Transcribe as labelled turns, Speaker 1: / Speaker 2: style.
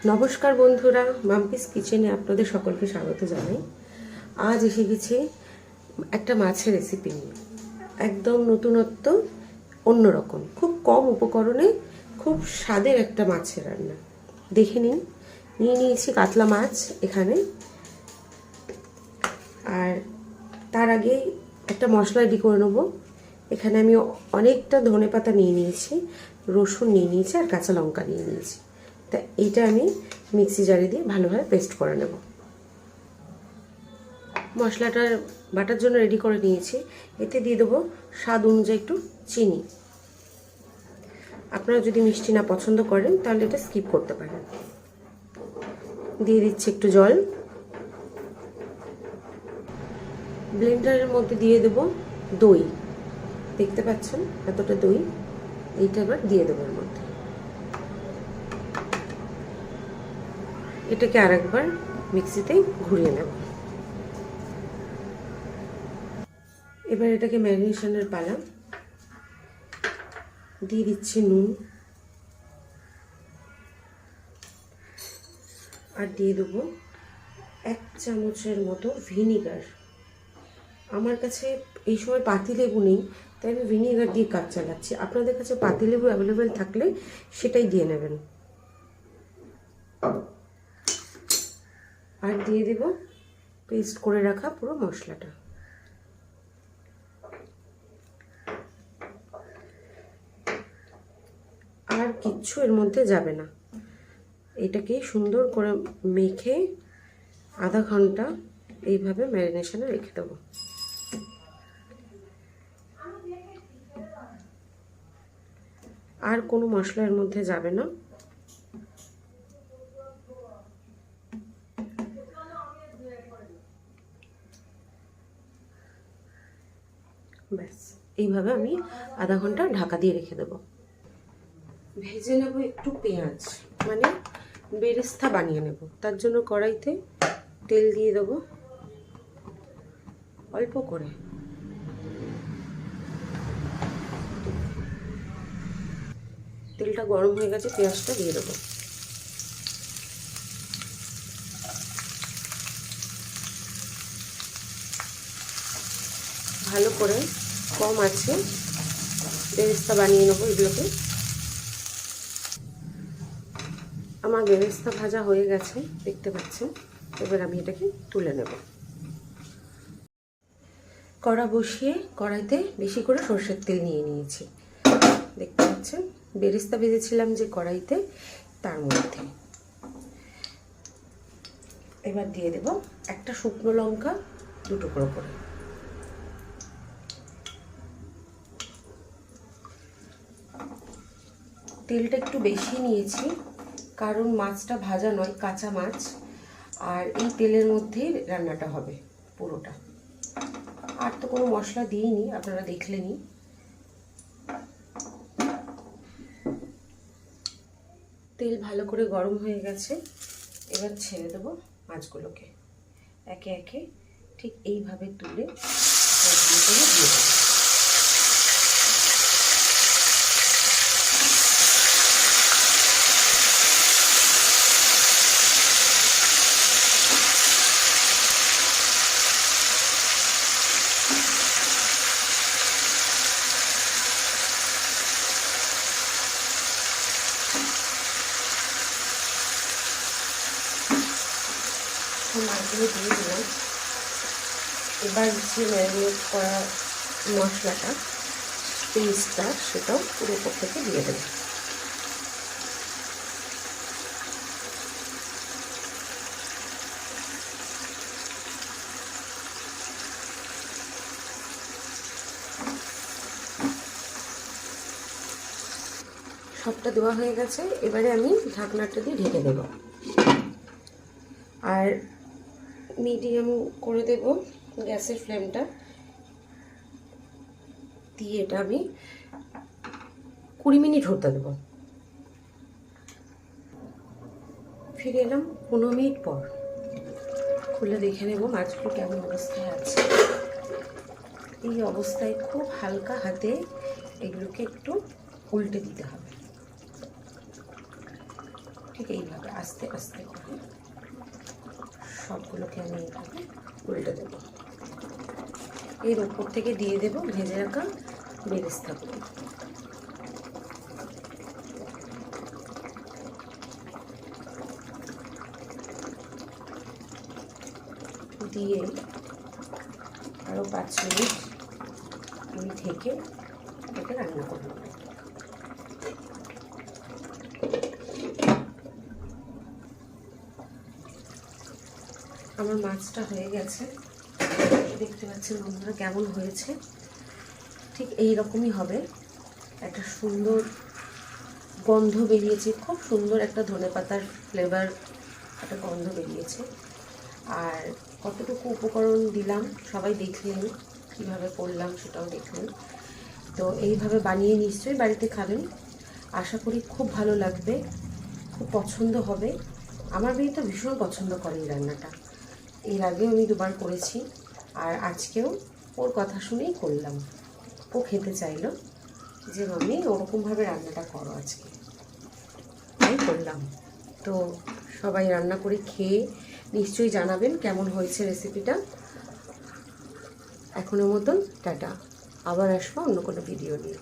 Speaker 1: নমস্কার বন্ধুরা, মাম্পিস কিচেনে আপনাদের সকলকে স্বাগত জানাই। আজ এসে গেছি একটা মাছের রেসিপি নিয়ে। একদম নতুনত্ব, অন্যরকম, খুব কম উপকরণে খুব স্বাদের একটা মাছের রান্না। দেখে নিন, নিয়েছি কাতলা মাছ এখানে। আর তার আগেই একটা মশলা রেডি করে নেবো। এখানে আমি অনেকটা ধনেপাতা নিয়ে নিয়েছি, রসুন নিয়ে নিয়েছি আর কাঁচা লঙ্কা নিয়ে নিয়েছি। তা এইটা আমি মিক্সি জারে দিয়ে ভালোভাবে পেস্ট করে নেব। মশলাটা বাটার জন্য রেডি করে নিয়েছি। এতে দিয়ে দেবো স্বাদ অনুযায়ী একটু চিনি। আপনারা যদি মিষ্টি না পছন্দ করেন তাহলে এটা স্কিপ করতে পারেন। দিয়ে দিচ্ছি একটু জল। ব্লেন্ডারের মধ্যে দিয়ে দেব দই। দেখতে পাচ্ছেন এতটা দই, এইটা এবার দিয়ে দেবো এর মধ্যে। এটাকে আরেকবার মিক্সিতে ঘুরিয়ে নেব। এবার এটাকে ম্যারিনেশনের পালা। দিয়ে দিচ্ছি নুন, আর দিয়ে দেবো 1 চামচের মতো ভিনিগার। আমার কাছে এই সময় পাতিলেবু নেই, তাই আমি ভিনিগার দিয়ে কাজ চালাচ্ছি। আপনাদের কাছে পাতিলেবু অ্যাভেলেবেল থাকলে সেটাই দিয়ে নেবেন। আর দিয়ে দেব পেস্ট করে রাখা পুরো মশলাটা। আর কিচ্ছু এর মধ্যে যাবে না। এটাকে সুন্দর করে মেখে আধা ঘন্টা এইভাবে ম্যারিনেশনে রেখে দেবো। আর কোনো মশলা এর মধ্যে যাবে না। ব্যাস, এইভাবে আমি আধা ঘন্টা ঢাকা দিয়ে রেখে দেবো। ভেজে নেব একটু পেঁয়াজ, মানে বেরেস্তা বানিয়ে নেব। তার জন্য কড়াইতে তেল দিয়ে দেবো অল্প করে। তেলটা গরম হয়ে গেছে, পেঁয়াজটা দিয়ে দেবো। ভালো করে কম আছে বেরেস্তা বানিয়ে নেবো এগুলোকে। আমার বেরেস্তা ভাজা হয়ে গেছে, দেখতে পাচ্ছেন। এবার আমি এটাকে তুলে নেব। কড়া বসিয়ে কড়াইতে বেশি করে সরষের তেল নিয়ে নিয়েছি। দেখতে পাচ্ছেন বেরেস্তা ভেজেছিলাম যে কড়াইতে, তার মধ্যে এবার দিয়ে দেব একটা শুকনো লঙ্কা 2 টুকরো করে। তেলটা একটু বেশি নিয়েছি, কারণ মাছটা ভাজা নয়, কাঁচা মাছ। আর এই তেলের মধ্যেই রান্নাটা হবে পুরোটা। আর তো কোনো মশলা দিইনি, আপনারা দেখলেনই। তেল ভালো করে গরম হয়ে গেছে। এবার ছেড়ে দেবো মাছগুলোকে একে একে, ঠিক এইভাবে তুলে দিয়ে দেবো। মাছগুলো দিয়ে দিলাম। এবার যে ম্যারিনেট করা মশলাটা, পেস্টটা, সেটাও পুরো উপর থেকে দিয়ে দেব। সবটা দেওয়া হয়ে গেছে। এবারে আমি ঢাকনাটা দিয়ে ঢেকে দেব। আর মিডিয়াম করে দেব গ্যাসের ফ্লেমটা দিয়ে। এটা আমি 20 মিনিট হতে দেবো। ফিরে এলাম 15 মিনিট পর। খুলে দেখে নেব মাছগুলো কেমন অবস্থায় আছে। এই অবস্থায় খুব হালকা হাতে এগুলোকে একটু উল্টে দিতে হবে। ঠিক এইভাবে আস্তে আস্তে করে সবগুলোকে আমি এইভাবে উল্টে দেবো। এর ওপর থেকে দিয়ে দেবো ভেজে রাখা বেরেস্তাগুলো। দিয়ে আরও 5 মিনিট আমি ঢেকে এটাকে রান্না করব। আমার মাছটা হয়ে গেছে, দেখতে পাচ্ছেন বন্ধুরা কেমন হয়েছে। ঠিক এই রকমই হবে। একটা সুন্দর গন্ধ বেরিয়েছে, খুব সুন্দর একটা ধনেপাতার ফ্লেভার, একটা গন্ধ বেরিয়েছে। আর কতটুকু উপকরণ দিলাম সবাই দেখলেন, কীভাবে করলাম সেটাও দেখলেন। তো এইভাবে বানিয়ে নিশ্চয়ই বাড়িতে খাবেন, আশা করি খুব ভালো লাগবে, খুব পছন্দ হবে। আমার মেয়ে তো ভীষণ পছন্দ করে এই রান্নাটা, এর আগেও আমি 2বার করেছি, আর আজকেও ওর কথা শুনেই করলাম। ও খেতে চাইলো যে মাম্মি ওরকমভাবে রান্নাটা করো আজকে, তাই করলাম। তো সবাই রান্না করে খেয়ে নিশ্চয়ই জানাবেন কেমন হয়েছে রেসিপিটা। এখনের মতন টাটা, আবার আসবো অন্য কোনো ভিডিও নিয়ে।